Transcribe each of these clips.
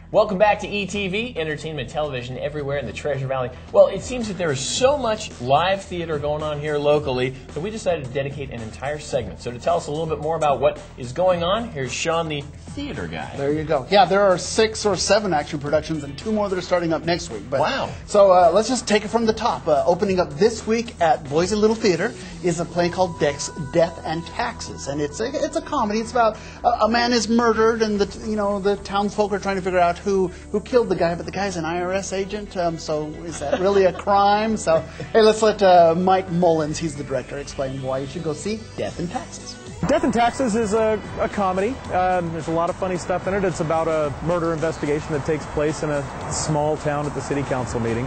Welcome back to ETV, entertainment television everywhere in the Treasure Valley. Well, it seems that there is so much live theater going on here locally that we decided to dedicate an entire segment. So to tell us a little bit more about what is going on, here's Sean, the theater guy. There you go. Yeah, there are 6 or 7 action productions and 2 more that are starting up next week. But, wow. So let's just take it from the top. Opening up this week at Boise Little Theater is a play called Death and Taxes. And it's a comedy. It's about a man is murdered and the townsfolk are trying to figure out who killed the guy, but the guy's an IRS agent, so is that really a crime? So, hey, let's let Mike Mullins, he's the director, explain why you should go see Death and Taxes. Death and Taxes is a comedy. There's a lot of funny stuff in it. It's about a murder investigation that takes place in a small town at the city council meeting.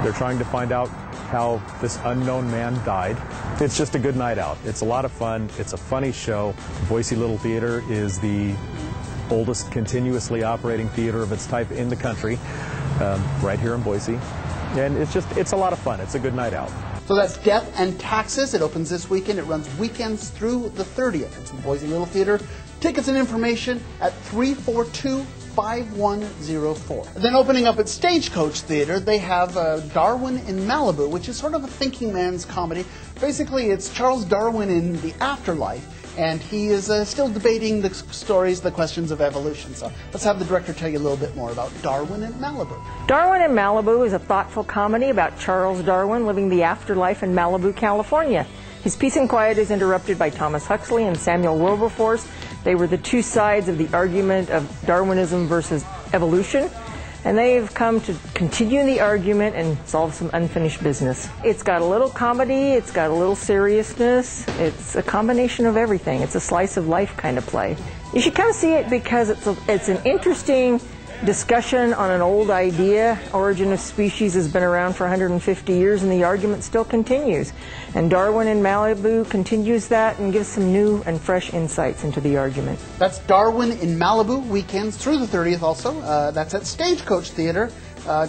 They're trying to find out how this unknown man died. It's just a good night out. It's a lot of fun. It's a funny show. Boise Little Theater is the oldest continuously operating theater of its type in the country, right here in Boise. And it's a lot of fun. It's a good night out. So that's Death and Taxes. It opens this weekend. It runs weekends through the 30th. It's in Boise Little Theater. Tickets and information at 342-5104. Then opening up at Stagecoach Theater, they have Darwin in Malibu, which is sort of a thinking man's comedy. Basically, it's Charles Darwin in the afterlife, and he is still debating the stories, the questions of evolution. So let's have the director tell you a little bit more about Darwin in Malibu. Darwin in Malibu is a thoughtful comedy about Charles Darwin living the afterlife in Malibu, California. His peace and quiet is interrupted by Thomas Huxley and Samuel Wilberforce. They were the two sides of the argument of Darwinism versus evolution, and they've come to continue the argument and solve some unfinished business. It's got a little comedy, it's got a little seriousness, it's a combination of everything. It's a slice of life kind of play. You should come see it because it's an interesting discussion on an old idea. Origin of species has been around for 150 years and the argument still continues. And Darwin in Malibu continues that and gives some new and fresh insights into the argument. That's Darwin in Malibu, weekends through the 30th also. That's at Stagecoach Theater.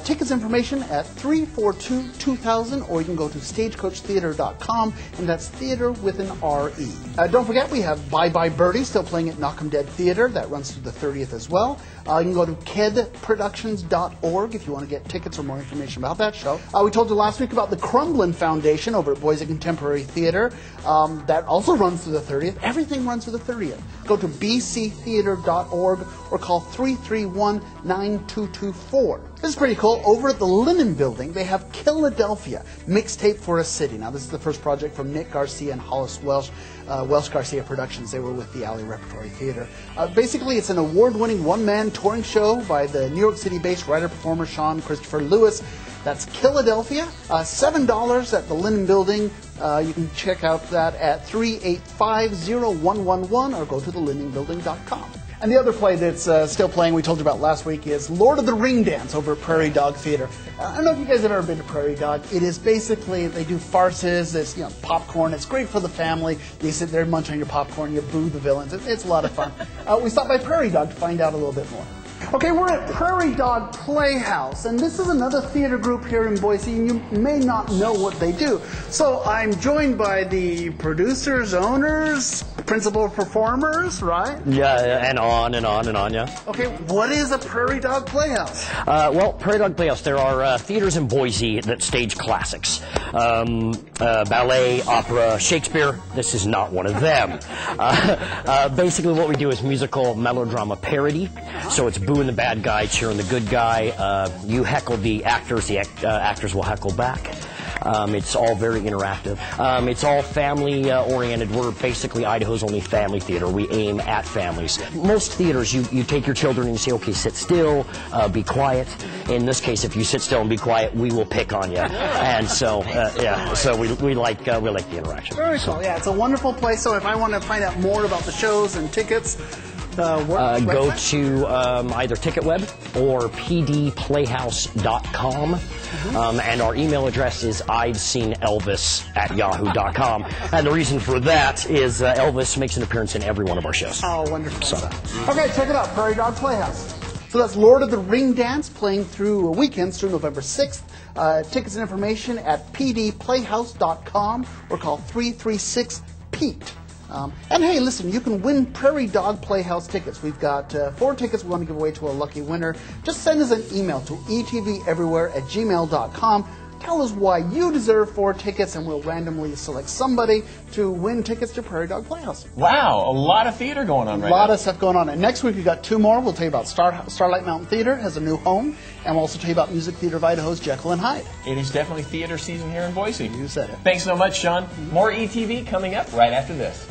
Tickets information at 342-2000, or you can go to stagecoachtheater.com, and that's theater with an R-E. Don't forget, we have Bye Bye Birdie still playing at Knock'em Dead Theater. That runs through the 30th as well. You can go to kedproductions.org if you want to get tickets or more information about that show. We told you last week about the Crumblin Foundation over at Boise Contemporary Theater. That also runs through the 30th. Everything runs through the 30th. Go to bctheater.org or call 331-9224. This is pretty cool. Over at the Linen Building, they have Philadelphia, Mixtape for a City. Now, this is the first project from Nick Garcia and Hollis Welsh, Welsh Garcia Productions. They were with the Alley Repertory Theater. Basically, it's an award-winning one-man touring show by the New York City-based writer-performer Sean Christopher Lewis. That's Philadelphia. $7 at the Linen Building. You can check out that at 385-0111 or go to thelinenbuilding.com. And the other play that's still playing, we told you about last week, is Lord of the Ring Dance over at Prairie Dog Theater. I don't know if you guys have ever been to Prairie Dog. It is basically, they do farces, there's popcorn. It's great for the family. You sit there, munch on your popcorn, you boo the villains. It's a lot of fun. We stopped by Prairie Dog to find out a little bit more. Okay, we're at Prairie Dog Playhouse, and this is another theater group here in Boise, and you may not know what they do. So I'm joined by the producers, owners, principal performers, right? Yeah, and on and on and on, yeah. Okay, what is a Prairie Dog Playhouse? Well, Prairie Dog Playhouse, there are theaters in Boise that stage classics. Ballet, opera, Shakespeare. This is not one of them. Basically what we do is musical melodrama parody. So it's booing the bad guy, cheering the good guy. You heckle the actors will heckle back. It's all very interactive. It's all family oriented. We're basically Idaho's only family theater. We aim at families. Most theaters, you take your children and you say, okay, sit still, be quiet. In this case, if you sit still and be quiet, we will pick on you. And so, yeah, so we like the interaction. Very cool. Yeah, it's a wonderful place. So if I want to find out more about the shows and tickets, go to either TicketWeb or pdplayhouse.com. And our email address is I'veSeenElvis@yahoo.com. And the reason for that is Elvis makes an appearance in every one of our shows. Oh, wonderful. So. Okay, check it out, Prairie Dog Playhouse. So that's Lord of the Ring Dance playing through weekends through November 6th. Tickets and information at pdplayhouse.com or call 336-PETE. And hey, listen, you can win Prairie Dog Playhouse tickets. We've got 4 tickets we want to give away to a lucky winner. Just send us an email to etveverywhere@gmail.com. Tell us why you deserve 4 tickets, and we'll randomly select somebody to win tickets to Prairie Dog Playhouse. Wow, a lot of theater going on right now. A lot now. of stuff going on. And next week we've got 2 more. We'll tell you about Starlight Mountain Theater has a new home, and we'll also tell you about Music Theater of Idaho's Jekyll and Hyde. It is definitely theater season here in Boise. You said it. Thanks so much, Sean. More ETV coming up right after this.